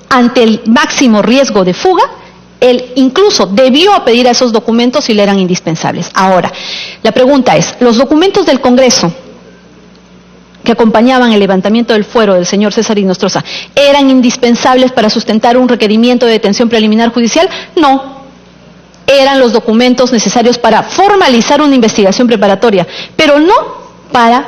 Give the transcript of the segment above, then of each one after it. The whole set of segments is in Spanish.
ante el máximo riesgo de fuga, él incluso debió pedir a esos documentos si le eran indispensables. Ahora, la pregunta es, ¿los documentos del Congreso que acompañaban el levantamiento del fuero del señor César Inostroza eran indispensables para sustentar un requerimiento de detención preliminar judicial? No. Eran los documentos necesarios para formalizar una investigación preparatoria, pero no para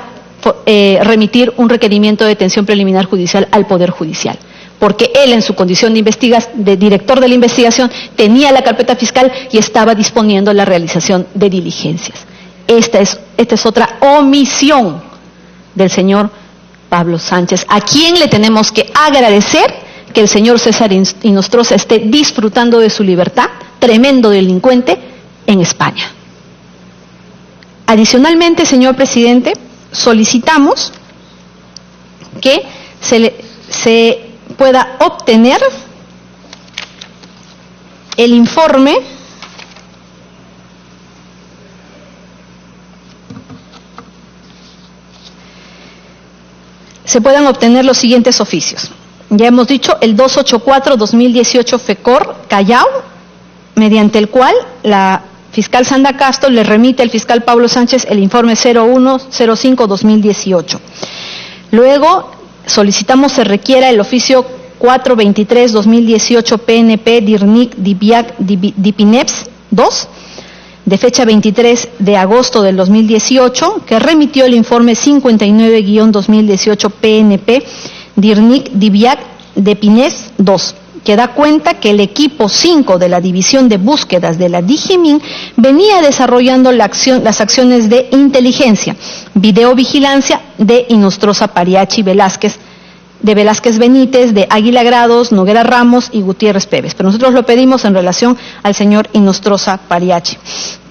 remitir un requerimiento de detención preliminar judicial al Poder Judicial, porque él en su condición de director de la investigación tenía la carpeta fiscal y estaba disponiendo la realización de diligencias. Esta es otra omisión del señor Pablo Sánchez, a quien le tenemos que agradecer que el señor César Inostroza esté disfrutando de su libertad, tremendo delincuente, en España. Adicionalmente, señor presidente, solicitamos que se pueda obtener el informe se puedan obtener los siguientes oficios. Ya hemos dicho, el 284-2018 FECOR Callao, mediante el cual la fiscal Sandra Castro le remite al fiscal Pablo Sánchez el informe 0105-2018. Luego solicitamos se requiera el oficio 423-2018 PNP DIRNIC DIVIAC DIPINEPS 2, de fecha 23 de agosto del 2018, que remitió el informe 59-2018 PNP DIRNIC DIVIAC DIPINEPS 2, que da cuenta que el equipo 5 de la División de Búsquedas de la DIGIMIN venía desarrollando las acciones de inteligencia, videovigilancia de Inostroza Pariachi Velázquez, de Velázquez Benítez, de Águila Grados, Noguera Ramos y Gutiérrez Pérez. Pero nosotros lo pedimos en relación al señor Inostroza Pariachi,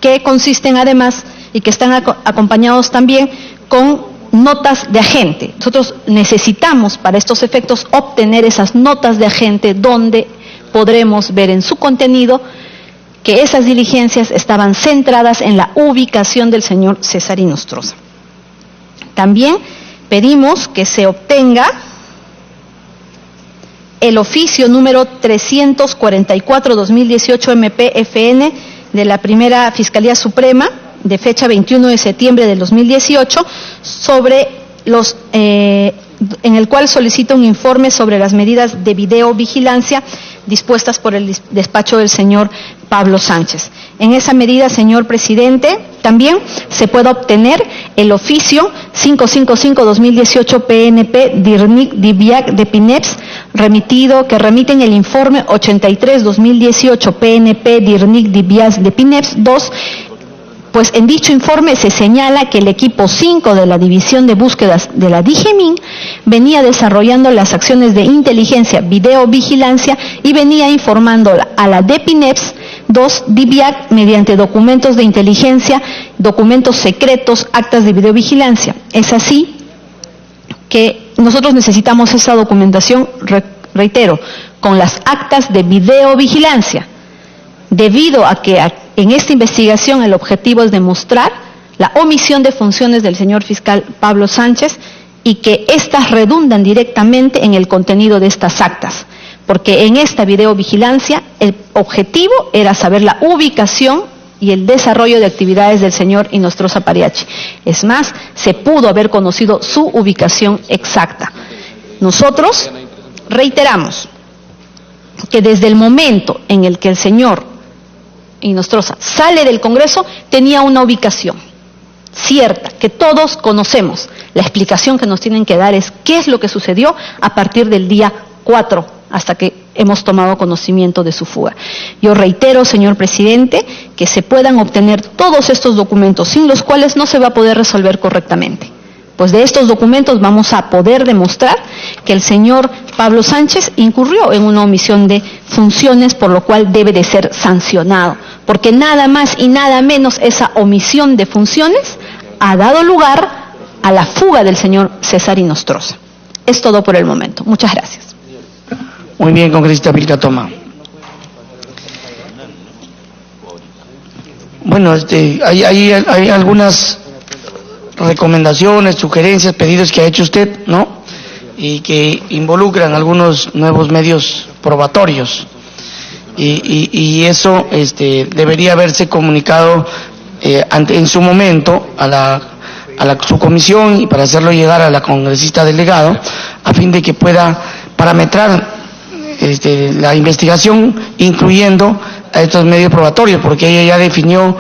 que consisten además y que están acompañados también con notas de agente. Nosotros necesitamos para estos efectos obtener esas notas de agente donde podremos ver en su contenido que esas diligencias estaban centradas en la ubicación del señor César Inostroza. También pedimos que se obtenga el oficio número 344-2018 MPFN de la Primera Fiscalía Suprema, de fecha 21 de septiembre del 2018, en el cual solicita un informe sobre las medidas de videovigilancia dispuestas por el despacho del señor Pablo Sánchez. En esa medida, señor presidente, también se puede obtener el oficio 555-2018 PNP DIRNIC DIVIAC DIPINEPS que remiten el informe 83-2018 PNP DIRNIC DIVIAC DIPINEPS 2, pues en dicho informe se señala que el equipo 5 de la División de Búsquedas de la DIGIMIN venía desarrollando las acciones de inteligencia, videovigilancia y venía informando a la DIPINEPS 2 DIVIAC mediante documentos de inteligencia, documentos secretos, actas de videovigilancia. Es así que nosotros necesitamos esa documentación, reitero, con las actas de videovigilancia, debido a que en esta investigación el objetivo es demostrar la omisión de funciones del señor fiscal Pablo Sánchez y que éstas redundan directamente en el contenido de estas actas, porque en esta videovigilancia el objetivo era saber la ubicación y el desarrollo de actividades del señor Inostroza Pariachi. Es más, se pudo haber conocido su ubicación exacta. Nosotros reiteramos que desde el momento en el que el señor Inostroza sale del Congreso, tenía una ubicación cierta, que todos conocemos. La explicación que nos tienen que dar es qué es lo que sucedió a partir del día 4, hasta que hemos tomado conocimiento de su fuga. Yo reitero, señor presidente, que se puedan obtener todos estos documentos, sin los cuales no se va a poder resolver correctamente. Pues de estos documentos vamos a poder demostrar que el señor Pablo Sánchez incurrió en una omisión de funciones, por lo cual debe de ser sancionado, porque nada más y nada menos esa omisión de funciones ha dado lugar a la fuga del señor César Inostroza. Es todo por el momento. Muchas gracias. Muy bien, congresista Vilcatoma. Bueno, hay algunas recomendaciones, sugerencias, pedidos que ha hecho usted, ¿no? y que involucran algunos nuevos medios probatorios. Y eso debería haberse comunicado en su momento a la subcomisión, y para hacerlo llegar a la congresista delegado, a fin de que pueda parametrar la investigación, incluyendo a estos medios probatorios, porque ella ya definió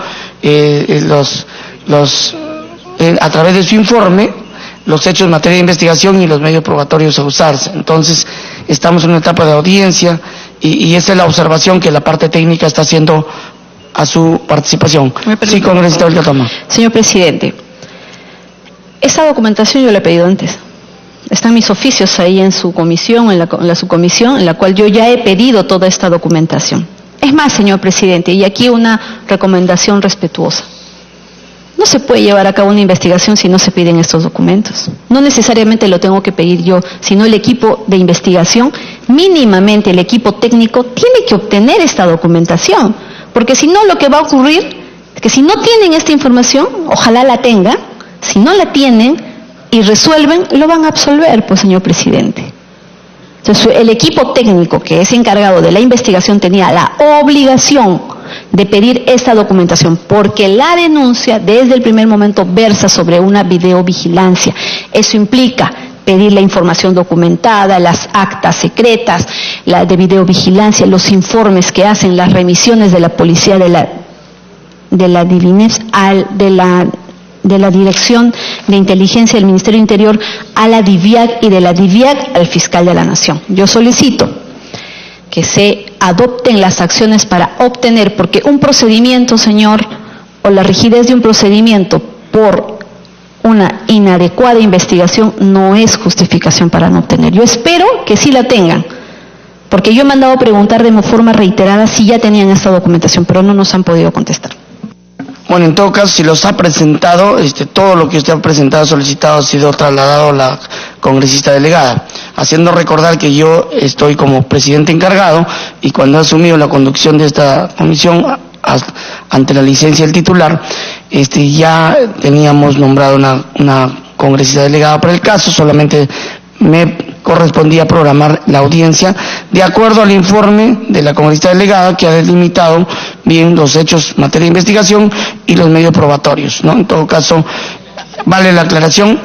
a través de su informe los hechos en materia de investigación y los medios probatorios a usarse. Entonces, estamos en una etapa de audiencia y esa es la observación que la parte técnica está haciendo a su participación. Sí, congresista Vilcatoma. Señor presidente, esta documentación yo la he pedido antes. Están mis oficios ahí en su comisión, en la subcomisión, en la cual yo ya he pedido toda esta documentación. Es más, señor presidente, y aquí una recomendación respetuosa. No se puede llevar a cabo una investigación si no se piden estos documentos. No necesariamente lo tengo que pedir yo, sino el equipo de investigación, mínimamente el equipo técnico, tiene que obtener esta documentación. Porque si no, lo que va a ocurrir es que si no tienen esta información, ojalá la tengan, si no la tienen y resuelven, lo van a absolver, pues, señor presidente. Entonces, el equipo técnico que es encargado de la investigación tenía la obligación de pedir esta documentación, porque la denuncia desde el primer momento versa sobre una videovigilancia. Eso implica pedir la información documentada, las actas secretas, la de videovigilancia, los informes que hacen, las remisiones de la policía de la Divinez de la Dirección de Inteligencia del Ministerio Interior a la DIVIAC y de la DIVIAC al Fiscal de la Nación. Yo solicito que se adopten las acciones para obtener, porque un procedimiento, señor, o la rigidez de un procedimiento por una inadecuada investigación no es justificación para no obtener. Yo espero que sí la tengan, porque yo he mandado a preguntar de forma reiterada si ya tenían esta documentación, pero no nos han podido contestar. Bueno, en todo caso, si los ha presentado, todo lo que usted ha presentado, solicitado, ha sido trasladado a la congresista delegada, haciendo recordar que yo estoy como presidente encargado, y cuando he asumido la conducción de esta comisión, ante la licencia del titular, ya teníamos nombrado una congresista delegada para el caso, solamente me correspondía programar la audiencia de acuerdo al informe de la congresista delegada, que ha delimitado bien los hechos en materia de investigación y los medios probatorios, ¿no? En todo caso, vale la aclaración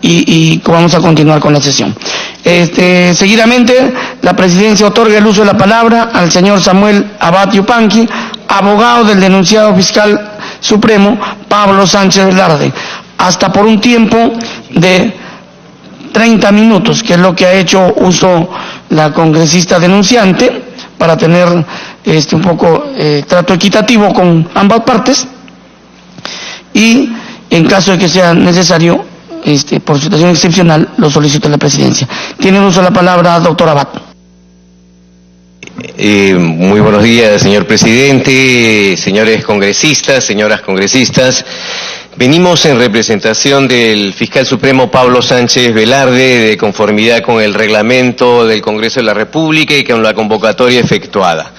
y vamos a continuar con la sesión. Seguidamente, la presidencia otorga el uso de la palabra al señor Samuel Abad Yupanqui, abogado del denunciado fiscal supremo Pablo Sánchez Velarde, hasta por un tiempo de 30 minutos, que es lo que ha hecho uso la congresista denunciante, para tener un poco trato equitativo con ambas partes, y en caso de que sea necesario, por situación excepcional, lo solicito a la presidencia. Tiene uso de la palabra, doctor Abad. Muy buenos días, señor presidente, señores congresistas, señoras congresistas. Venimos en representación del fiscal supremo Pablo Sánchez Velarde, de conformidad con el reglamento del Congreso de la República y con la convocatoria efectuada.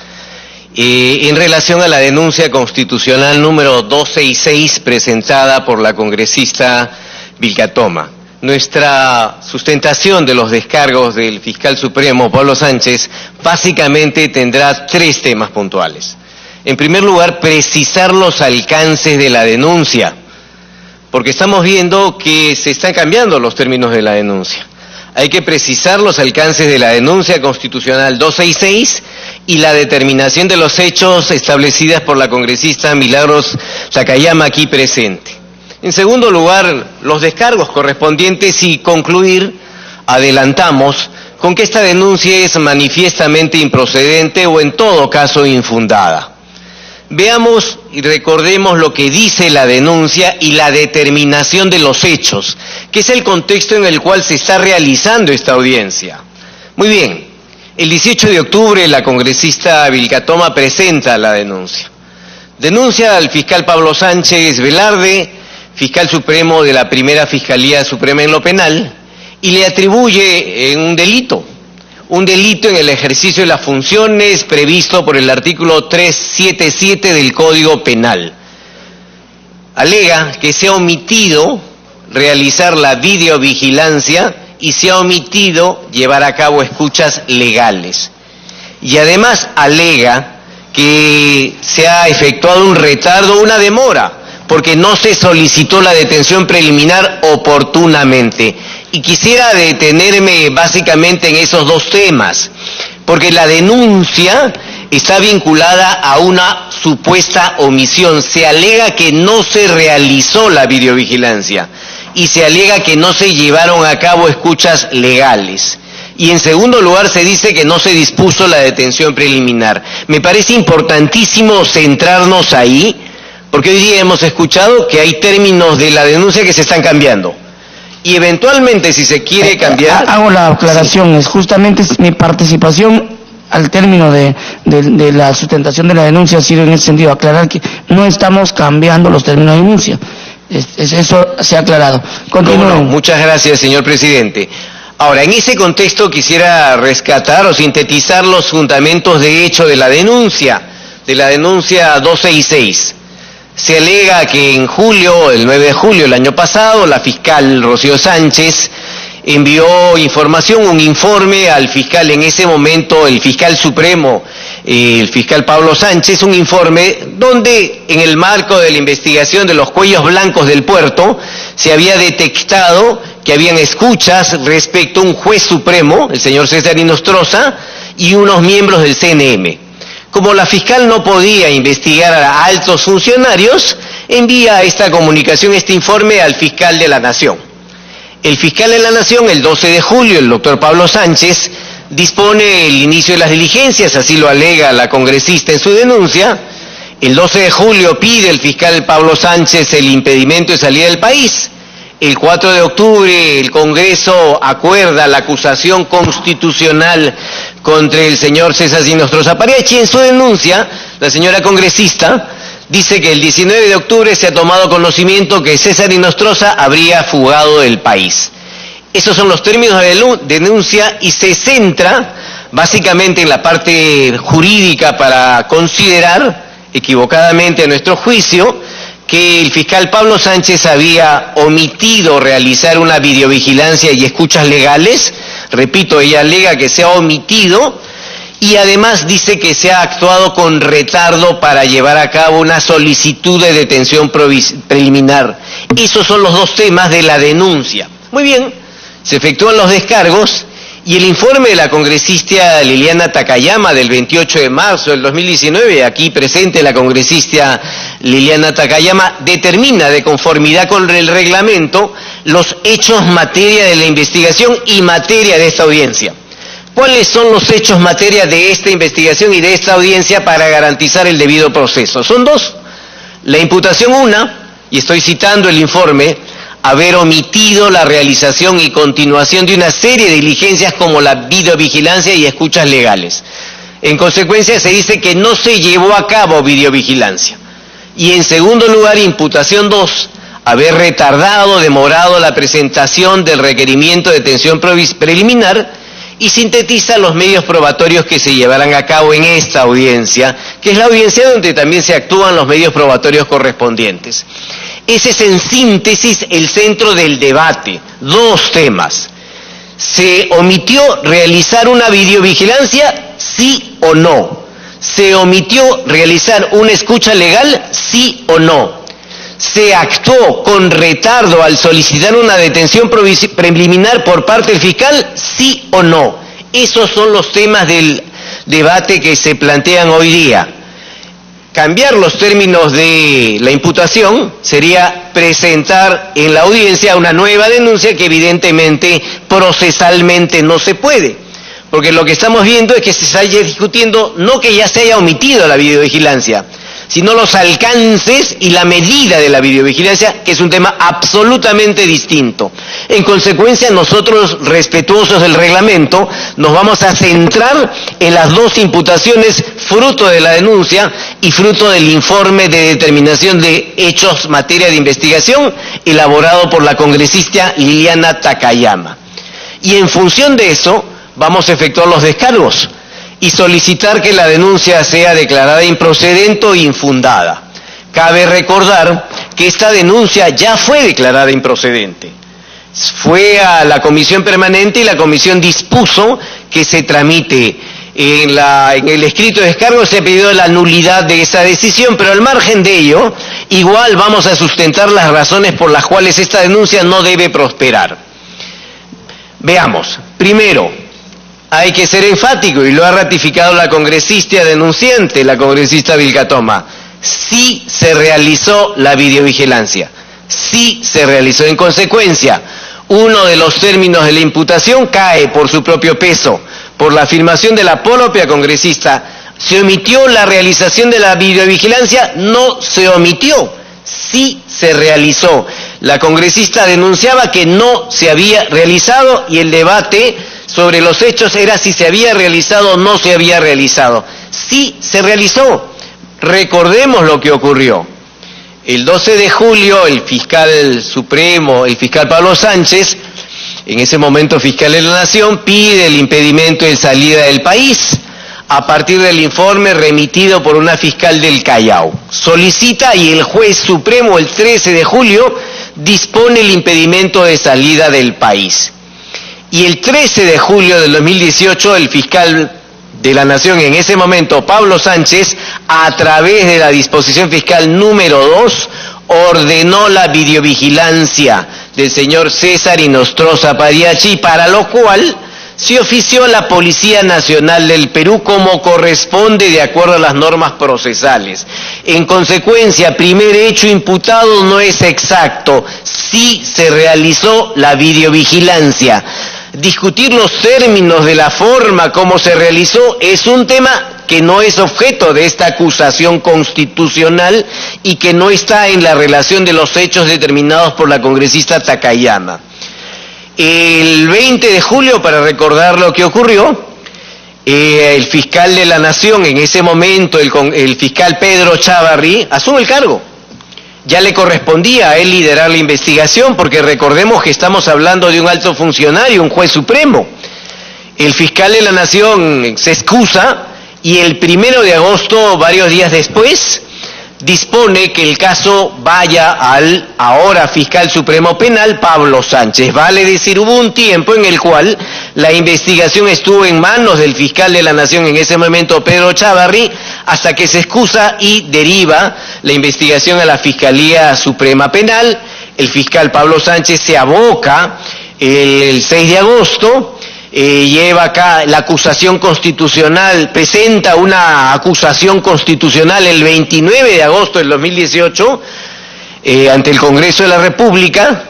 En relación a la denuncia constitucional número 266 presentada por la congresista Vilcatoma. Nuestra sustentación de los descargos del fiscal supremo Pablo Sánchez básicamente tendrá tres temas puntuales. En primer lugar, precisar los alcances de la denuncia, porque estamos viendo que se están cambiando los términos de la denuncia. Hay que precisar los alcances de la denuncia constitucional 266 y la determinación de los hechos establecidas por la congresista Milagros Sakayama aquí presente. En segundo lugar, los descargos correspondientes y concluir, adelantamos, con que esta denuncia es manifiestamente improcedente o en todo caso infundada. Veamos y recordemos lo que dice la denuncia y la determinación de los hechos, que es el contexto en el cual se está realizando esta audiencia. Muy bien, el 18 de octubre la congresista Vilcatoma presenta la denuncia. Denuncia al fiscal Pablo Sánchez Velarde, fiscal supremo de la Primera Fiscalía Suprema en lo Penal, y le atribuye un delito en el ejercicio de las funciones previsto por el artículo 377 del Código Penal. Alega que se ha omitido realizar la videovigilancia y se ha omitido llevar a cabo escuchas legales. Y además alega que se ha efectuado un retardo, una demora, porque no se solicitó la detención preliminar oportunamente. Y quisiera detenerme básicamente en esos dos temas, porque la denuncia está vinculada a una supuesta omisión. Se alega que no se realizó la videovigilancia y se alega que no se llevaron a cabo escuchas legales. Y en segundo lugar se dice que no se dispuso la detención preliminar. Me parece importantísimo centrarnos ahí, porque hoy día hemos escuchado que hay términos de la denuncia que se están cambiando. Y eventualmente, si se quiere cambiar... Hago la aclaración, sí. Es justamente mi participación al término de la sustentación de la denuncia ha sido en ese sentido, aclarar que no estamos cambiando los términos de denuncia. Eso se ha aclarado. Continúen. Muchas gracias, señor presidente. Ahora, en ese contexto quisiera rescatar o sintetizar los fundamentos de hecho de la denuncia 266. Se alega que en julio, el 9 de julio del año pasado, la fiscal Rocío Sánchez envió información, un informe al fiscal en ese momento, el fiscal supremo, el fiscal Pablo Sánchez, un informe donde en el marco de la investigación de los cuellos blancos del puerto se había detectado que habían escuchas respecto a un juez supremo, el señor César Inostroza, y unos miembros del CNM. Como la fiscal no podía investigar a altos funcionarios, envía esta comunicación, este informe al fiscal de la Nación. El fiscal de la Nación, el 12 de julio, el doctor Pablo Sánchez, dispone el inicio de las diligencias, así lo alega la congresista en su denuncia. El 12 de julio pide el fiscal Pablo Sánchez el impedimento de salida del país. El 4 de octubre el Congreso acuerda la acusación constitucional contra el señor César Inostroza Pariachi. En su denuncia, la señora congresista dice que el 19 de octubre se ha tomado conocimiento que César Inostroza habría fugado del país. Esos son los términos de denuncia y se centra básicamente en la parte jurídica para considerar, equivocadamente a nuestro juicio, que el fiscal Pablo Sánchez había omitido realizar una videovigilancia y escuchas legales. Repito, ella alega que se ha omitido y además dice que se ha actuado con retardo para llevar a cabo una solicitud de detención preliminar. Esos son los dos temas de la denuncia. Muy bien, se efectúan los descargos y el informe de la congresista Liliana Takayama del 28 de marzo del 2019, aquí presente la congresista Liliana Takayama, determina de conformidad con el reglamento los hechos materia de la investigación y materia de esta audiencia. ¿Cuáles son los hechos materia de esta investigación y de esta audiencia para garantizar el debido proceso? Son dos. La imputación una, y estoy citando el informe, haber omitido la realización y continuación de una serie de diligencias como la videovigilancia y escuchas legales. En consecuencia se dice que no se llevó a cabo videovigilancia. Y en segundo lugar, imputación 2, haber retardado, demorado la presentación del requerimiento de detención preliminar, y sintetiza los medios probatorios que se llevarán a cabo en esta audiencia, que es la audiencia donde también se actúan los medios probatorios correspondientes. Ese es en síntesis el centro del debate. Dos temas. ¿Se omitió realizar una videovigilancia? ¿Sí o no? ¿Se omitió realizar una escucha legal? ¿Sí o no? ¿Se actuó con retardo al solicitar una detención preliminar por parte del fiscal? ¿Sí o no? Esos son los temas del debate que se plantean hoy día. Cambiar los términos de la imputación sería presentar en la audiencia una nueva denuncia que evidentemente procesalmente no se puede. Porque lo que estamos viendo es que se está discutiendo no que ya se haya omitido la videovigilancia, sino los alcances y la medida de la videovigilancia, que es un tema absolutamente distinto. En consecuencia, nosotros, respetuosos del reglamento, nos vamos a centrar en las dos imputaciones fruto de la denuncia y fruto del informe de determinación de hechos materia de investigación elaborado por la congresista Liliana Takayama. Y en función de eso, vamos a efectuar los descargos y solicitar que la denuncia sea declarada improcedente o infundada. Cabe recordar que esta denuncia ya fue declarada improcedente. Fue a la comisión permanente y la comisión dispuso que se tramite. En el escrito de descargo se pidió la nulidad de esa decisión, pero al margen de ello, igual vamos a sustentar las razones por las cuales esta denuncia no debe prosperar. Veamos. Primero, hay que ser enfático, y lo ha ratificado la congresista denunciante, la congresista Vilcatoma. Sí se realizó la videovigilancia. Sí se realizó. En consecuencia, uno de los términos de la imputación cae por su propio peso, por la afirmación de la propia congresista. ¿Se omitió la realización de la videovigilancia? No se omitió, sí se realizó. La congresista denunciaba que no se había realizado y el debate sobre los hechos era si se había realizado o no se había realizado. Sí se realizó. Recordemos lo que ocurrió. El 12 de julio, el fiscal supremo, el fiscal Pablo Sánchez, en ese momento fiscal de la Nación, pide el impedimento de salida del país a partir del informe remitido por una fiscal del Callao. Solicita y el juez supremo el 13 de julio dispone el impedimento de salida del país. Y el 13 de julio del 2018, el fiscal de la Nación en ese momento, Pablo Sánchez, a través de la disposición fiscal número 2, ordenó la videovigilancia del señor César Inostroza Pariachi, para lo cual se ofició a la Policía Nacional del Perú como corresponde de acuerdo a las normas procesales. En consecuencia, primer hecho imputado no es exacto, sí se realizó la videovigilancia. Discutir los términos de la forma como se realizó es un tema que no es objeto de esta acusación constitucional y que no está en la relación de los hechos determinados por la congresista Takayama. El 20 de julio, para recordar lo que ocurrió, el fiscal de la Nación, en ese momento el fiscal Pedro Chávarri, asume el cargo. Ya le correspondía a él liderar la investigación, porque recordemos que estamos hablando de un alto funcionario, un juez supremo. El fiscal de la Nación se excusa y el 1 de agosto, varios días después, dispone que el caso vaya al ahora fiscal supremo penal, Pablo Sánchez. Vale decir, hubo un tiempo en el cual la investigación estuvo en manos del fiscal de la Nación, en ese momento Pedro Chávarri, hasta que se excusa y deriva la investigación a la Fiscalía Suprema Penal. El fiscal Pablo Sánchez se aboca el 6 de agosto, lleva acá la acusación constitucional, presenta una acusación constitucional el 29 de agosto del 2018 ante el Congreso de la República.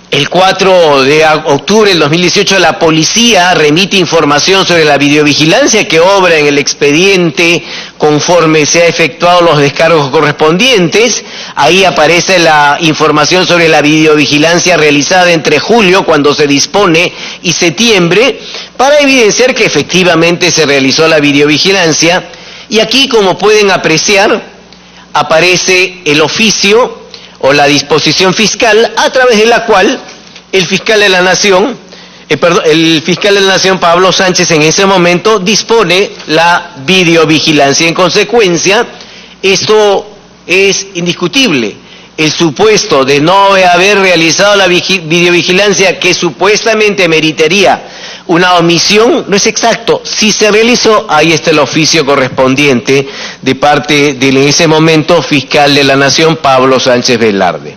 El 4 de octubre del 2018 la policía remite información sobre la videovigilancia que obra en el expediente conforme se ha efectuado los descargos correspondientes. Ahí aparece la información sobre la videovigilancia realizada entre julio, cuando se dispone, y septiembre, para evidenciar que efectivamente se realizó la videovigilancia. Y aquí, como pueden apreciar, aparece el oficio o la disposición fiscal a través de la cual el fiscal de la Nación, Pablo Sánchez, en ese momento dispone la videovigilancia. En consecuencia, esto es indiscutible. El supuesto de no haber realizado la videovigilancia, que supuestamente meritaría una omisión, no es exacto. Si se realizó, ahí está el oficio correspondiente de parte del en ese momento fiscal de la Nación, Pablo Sánchez Velarde.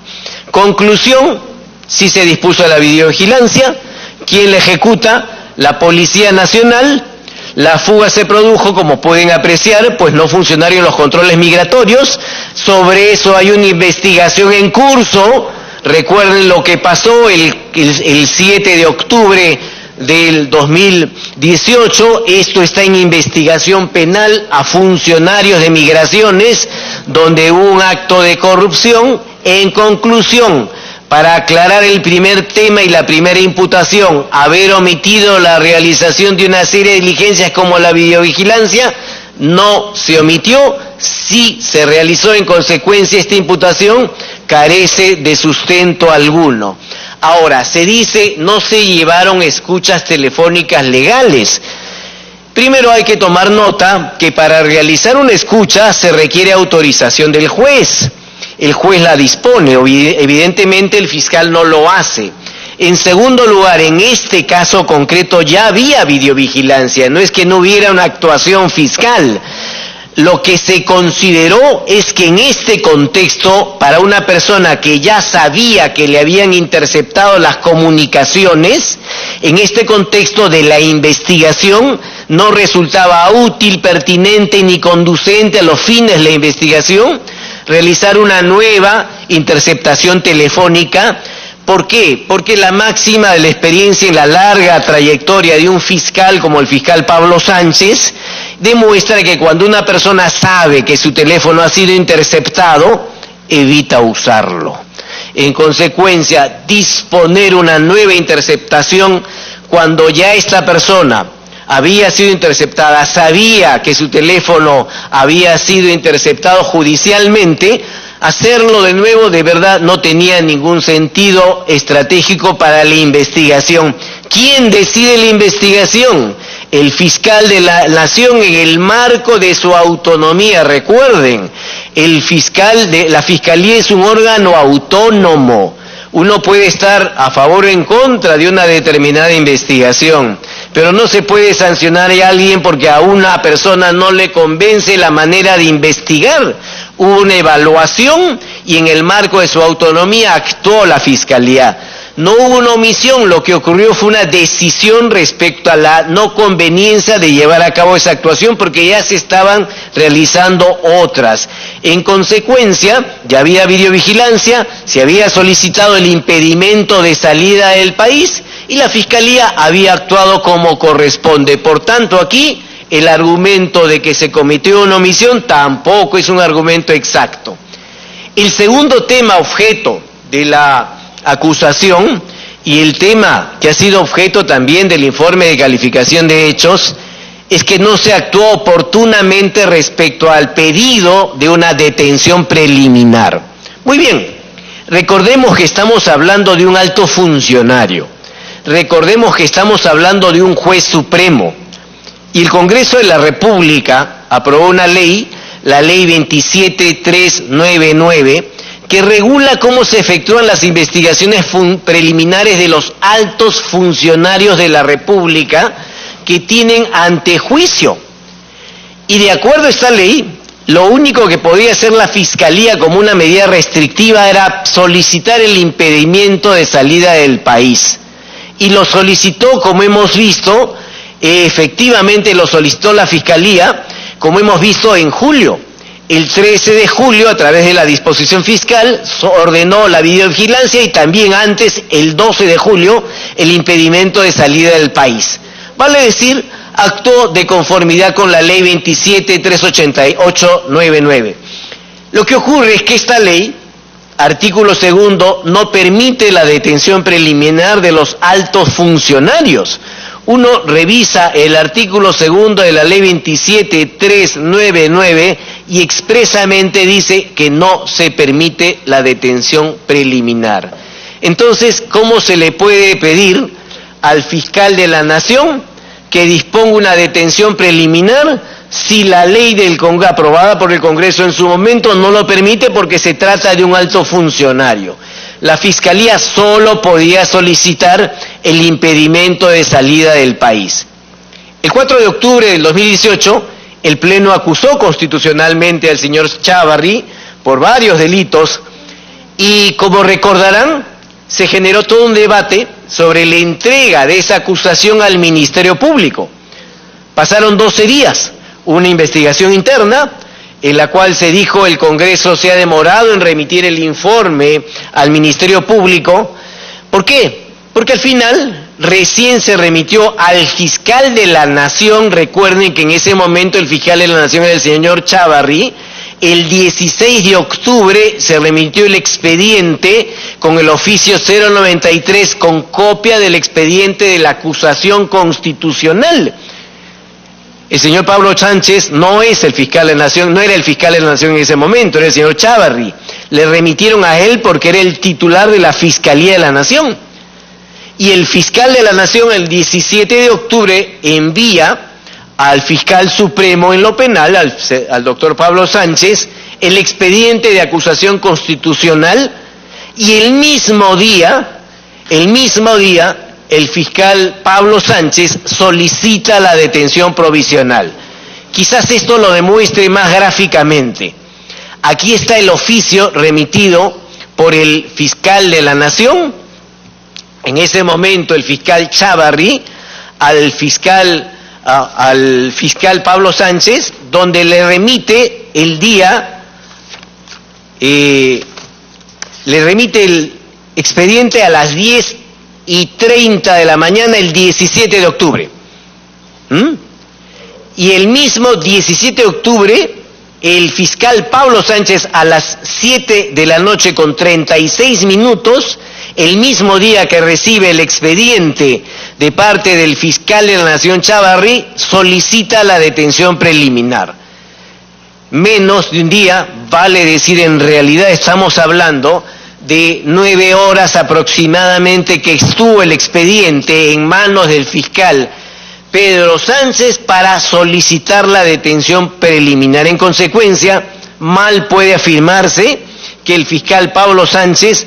Conclusión: si se dispuso la videovigilancia. ¿Quién la ejecuta? La Policía Nacional. La fuga se produjo, como pueden apreciar, pues no funcionaron los controles migratorios. Sobre eso hay una investigación en curso. Recuerden lo que pasó el 7 de octubre del 2018. Esto está en investigación penal a funcionarios de migraciones, donde hubo un acto de corrupción. En conclusión, para aclarar el primer tema y la primera imputación, haber omitido la realización de una serie de diligencias como la videovigilancia, no se omitió, sí se realizó. En consecuencia, esta imputación carece de sustento alguno. Ahora, se dice, no se llevaron escuchas telefónicas legales. Primero hay que tomar nota que para realizar una escucha se requiere autorización del juez. el juez la dispone, evidentemente el fiscal no lo hace. En segundo lugar, en este caso concreto ya había videovigilancia, no es que no hubiera una actuación fiscal. Lo que se consideró es que en este contexto, para una persona que ya sabía que le habían interceptado las comunicaciones, en este contexto de la investigación no resultaba útil, pertinente ni conducente a los fines de la investigación realizar una nueva interceptación telefónica. ¿Por qué? Porque la máxima de la experiencia en la larga trayectoria de un fiscal como el fiscal Pablo Sánchez demuestra que cuando una persona sabe que su teléfono ha sido interceptado, evita usarlo. En consecuencia, disponer una nueva interceptación cuando ya esta persona había sido interceptada, sabía que su teléfono había sido interceptado judicialmente, hacerlo de nuevo de verdad no tenía ningún sentido estratégico para la investigación. ¿Quién decide la investigación? El fiscal de la Nación en el marco de su autonomía. Recuerden, la Fiscalía es un órgano autónomo. Uno puede estar a favor o en contra de una determinada investigación, pero no se puede sancionar a alguien porque a una persona no le convence la manera de investigar. Hubo una evaluación y en el marco de su autonomía actuó la Fiscalía. No hubo una omisión, lo que ocurrió fue una decisión respecto a la no conveniencia de llevar a cabo esa actuación porque ya se estaban realizando otras. En consecuencia, ya había videovigilancia, se había solicitado el impedimento de salida del país y la Fiscalía había actuado como corresponde. Por tanto, aquí el argumento de que se cometió una omisión tampoco es un argumento exacto. El segundo tema objeto de la acusación y el tema que ha sido objeto también del informe de calificación de hechos es que no se actuó oportunamente respecto al pedido de una detención preliminar. Muy bien, recordemos que estamos hablando de un alto funcionario, recordemos que estamos hablando de un juez supremo y el Congreso de la República aprobó una ley, la ley 27399, que regula cómo se efectúan las investigaciones preliminares de los altos funcionarios de la República que tienen antejuicio. Y de acuerdo a esta ley, lo único que podía hacer la Fiscalía como una medida restrictiva era solicitar el impedimento de salida del país. Y lo solicitó, como hemos visto, efectivamente lo solicitó la Fiscalía, como hemos visto en julio. El 13 de julio, a través de la disposición fiscal, ordenó la videovigilancia y también antes, el 12 de julio, el impedimento de salida del país. Vale decir, actuó de conformidad con la ley 2738899. Lo que ocurre es que esta ley, artículo 2, no permite la detención preliminar de los altos funcionarios. Uno revisa el artículo 2 de la ley 27399 y expresamente dice que no se permite la detención preliminar. Entonces, ¿cómo se le puede pedir al fiscal de la Nación que disponga una detención preliminar si la ley aprobada por el Congreso en su momento no lo permite porque se trata de un alto funcionario? La Fiscalía solo podía solicitar el impedimento de salida del país. El 4 de octubre del 2018, el Pleno acusó constitucionalmente al señor Chávarri por varios delitos y, como recordarán, se generó todo un debate sobre la entrega de esa acusación al Ministerio Público. Pasaron 12 días, una investigación interna, en la cual se dijo el Congreso se ha demorado en remitir el informe al Ministerio Público. ¿Por qué? Porque al final recién se remitió al fiscal de la Nación. Recuerden que en ese momento el fiscal de la Nación era el señor Chávarri. El 16 de octubre se remitió el expediente con el oficio 093 con copia del expediente de la acusación constitucional. El señor Pablo Sánchez no es el fiscal de la Nación, no era el fiscal de la Nación en ese momento, era el señor Chávarri. Le remitieron a él porque era el titular de la Fiscalía de la Nación. Y el fiscal de la Nación el 17 de octubre envía al fiscal supremo en lo penal, al doctor Pablo Sánchez, el expediente de acusación constitucional y el mismo día, el fiscal Pablo Sánchez solicita la detención provisional. Quizás esto lo demuestre más gráficamente. Aquí está el oficio remitido por el fiscal de la Nación, en ese momento el fiscal Chávarri, al fiscal Pablo Sánchez, donde le remite el día, le remite el expediente a las 10:30 de la mañana el 17 de octubre. Y el mismo 17 de octubre, el fiscal Pablo Sánchez a las 7:36 el mismo día que recibe el expediente de parte del fiscal de la Nación Chávarri, solicita la detención preliminar. Menos de un día, vale decir, en realidad estamos hablando de 9 horas aproximadamente que estuvo el expediente en manos del fiscal Pedro Sánchez para solicitar la detención preliminar. En consecuencia, mal puede afirmarse que el fiscal Pablo Sánchez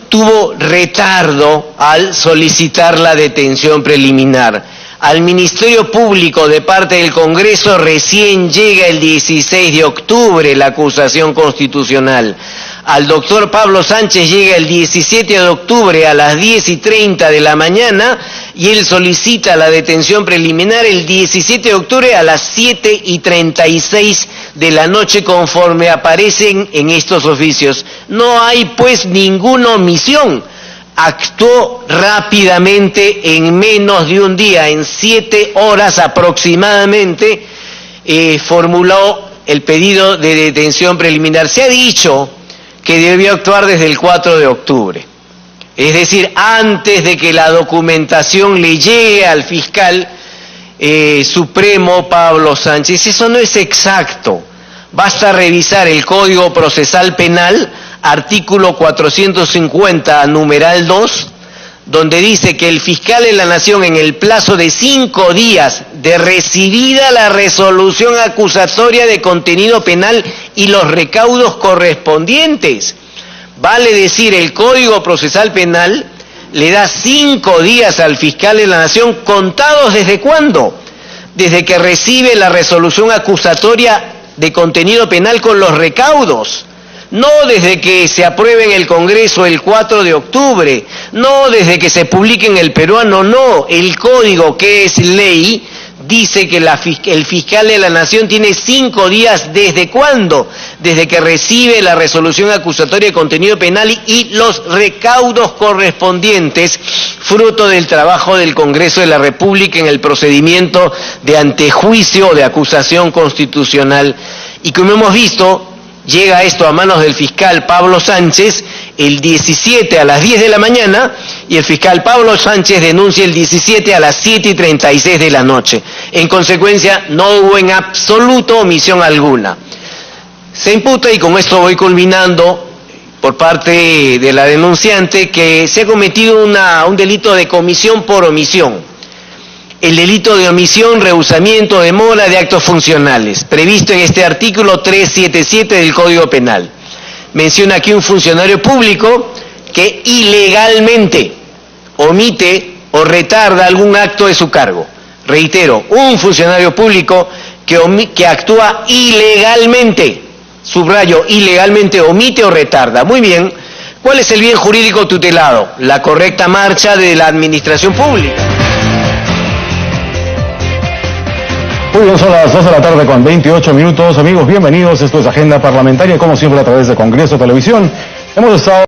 tuvo retardo al solicitar la detención preliminar. Al Ministerio Público de parte del Congreso recién llega el 16 de octubre la acusación constitucional. Al doctor Pablo Sánchez llega el 17 de octubre a las 10:30 de la mañana y él solicita la detención preliminar el 17 de octubre a las 7:36 de la noche conforme aparecen en estos oficios. No hay pues ninguna omisión. Actuó rápidamente en menos de un día, en 7 horas aproximadamente, formuló el pedido de detención preliminar. Se ha dicho que debió actuar desde el 4 de octubre, es decir, antes de que la documentación le llegue al fiscal supremo Pablo Sánchez. Eso no es exacto. Basta revisar el Código Procesal Penal, artículo 450, numeral 2, donde dice que el fiscal de la Nación, en el plazo de 5 días de recibida la resolución acusatoria de contenido penal y los recaudos correspondientes, vale decir, el Código Procesal Penal le da 5 días al fiscal de la Nación, contados ¿desde cuándo? Desde que recibe la resolución acusatoria de contenido penal con los recaudos. No desde que se apruebe en el Congreso el 4 de octubre, no desde que se publique en el peruano, no. El código, que es ley, dice que el fiscal de la Nación tiene 5 días, ¿desde cuándo? Desde que recibe la resolución acusatoria de contenido penal y los recaudos correspondientes, fruto del trabajo del Congreso de la República en el procedimiento de antejuicio o de acusación constitucional. Y como hemos visto, llega esto a manos del fiscal Pablo Sánchez el 17 a las 10 de la mañana y el fiscal Pablo Sánchez denuncia el 17 a las 7:36 de la noche. En consecuencia, no hubo en absoluto omisión alguna. Se imputa, y con esto voy culminando, por parte de la denunciante, que se ha cometido un delito de comisión por omisión. El delito de omisión, rehusamiento, demora de actos funcionales, previsto en este artículo 377 del Código Penal. Menciona aquí un funcionario público que ilegalmente omite o retarda algún acto de su cargo. Reitero, un funcionario público que actúa ilegalmente, subrayo, ilegalmente omite o retarda. Muy bien, ¿cuál es el bien jurídico tutelado? La correcta marcha de la administración pública. Muy bien, son las 2 de la tarde con 28 minutos. Amigos, bienvenidos. Esto es Agenda Parlamentaria, como siempre, a través de Congreso Televisión. Hemos estado